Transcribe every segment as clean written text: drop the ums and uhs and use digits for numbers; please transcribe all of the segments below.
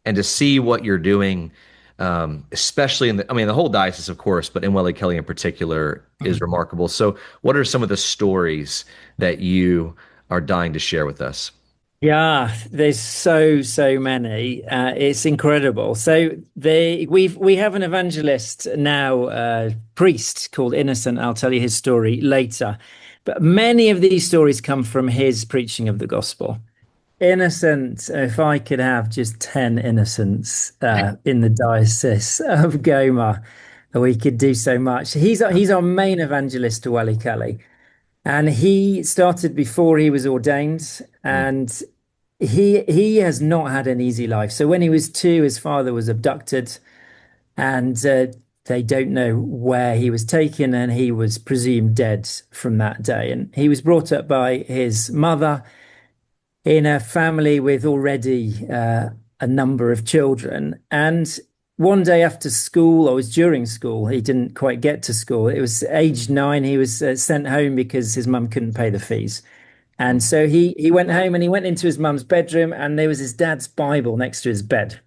and to see what you're doing, especially in the, I mean, the whole diocese, of course, but in Walikale in particular is Mhm. remarkable. So, what are some of the stories that you are dying to share with us? Yeah, there's so many. It's incredible. So we have an evangelist now, priest called Innocent. I'll tell you his story later. But many of these stories come from his preaching of the gospel. Innocent, if I could have just 10 innocents in the diocese of Goma, we could do so much. He's our main evangelist to Wali Kali. And he started before he was ordained, Mm. and he has not had an easy life. So when he was two, his father was abducted, and they don't know where he was taken, and he was presumed dead from that day. And he was brought up by his mother in a family with already a number of children. And one day after school, or it was during school, he didn't quite get to school. It was age 9. He was sent home because his mum couldn't pay the fees. And Mm. so he went home and he went into his mum's bedroom, and there was his dad's Bible next to his bed.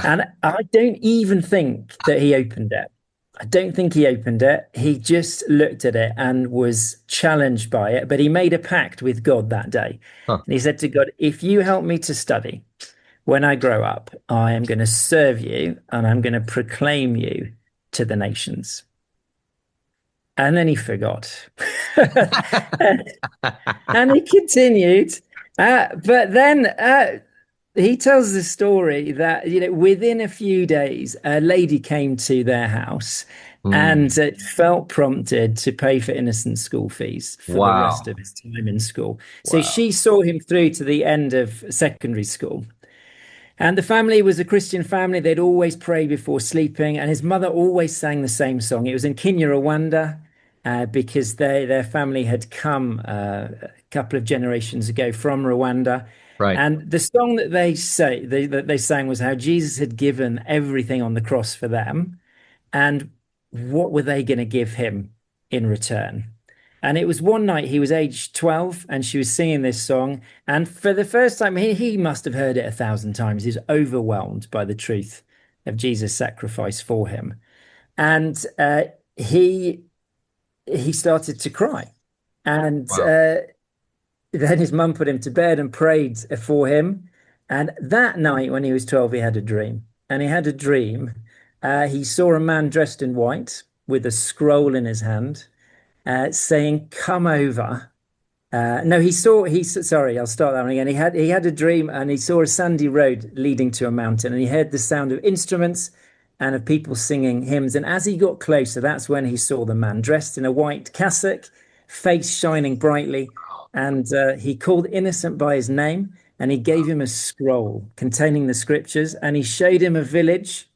And I don't even think that he opened it. I don't think he opened it. He just looked at it and was challenged by it. But he made a pact with God that day. Huh. And he said to God, if you help me to study when I grow up, I am going to serve you and I'm going to proclaim you to the nations. And then he forgot. And he continued. But then he tells the story that, within a few days, a lady came to their house Mm. and felt prompted to pay for innocent school fees for the rest Wow. of his time in school. So Wow. she saw him through to the end of secondary school. And the family was a Christian family. They'd always pray before sleeping, and his mother always sang the same song. It was in Kinyarwanda, because their family had come a couple of generations ago from Rwanda. Right. And the song that they sang was how Jesus had given everything on the cross for them, and what were they going to give him in return? And it was one night, he was aged 12, and she was singing this song. And for the first time, he must have heard it 1,000 times. He was overwhelmed by the truth of Jesus' sacrifice for him. And he he started to cry. And Wow. then his mum put him to bed and prayed for him. And that night, when he was 12, he had a dream. And he had a dream. He saw a man dressed in white with a scroll in his hand, saying, "Come over." No, sorry, I'll start that one again. He had a dream, and he saw a sandy road leading to a mountain, and he heard the sound of instruments and of people singing hymns. And as he got closer, that's when he saw the man dressed in a white cassock, face shining brightly. And he called Innocent by his name, and he gave him a scroll containing the scriptures, and he showed him a village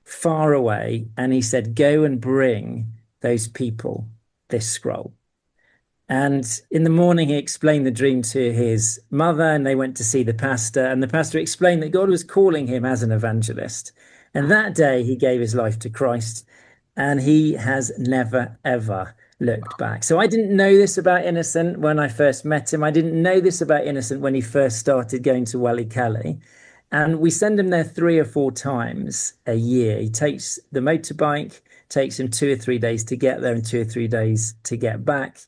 far away, and he said, "Go and bring those people this scroll." And in the morning, he explained the dream to his mother, and they went to see the pastor. And the pastor explained that God was calling him as an evangelist. And that day, he gave his life to Christ, and he has never, ever looked back. So I didn't know this about Innocent when I first met him. I didn't know this about Innocent when he first started going to Walikale. And we send him there 3 or 4 times a year. He takes the motorbike, takes him 2 or 3 days to get there and 2 or 3 days to get back.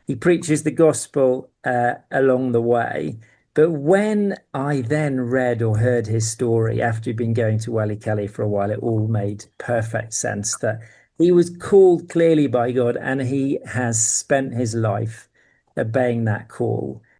He preaches the gospel along the way. But when I then read or heard his story after he'd been going to Walikale for a while, it all made perfect sense that he was called clearly by God, and he has spent his life obeying that call.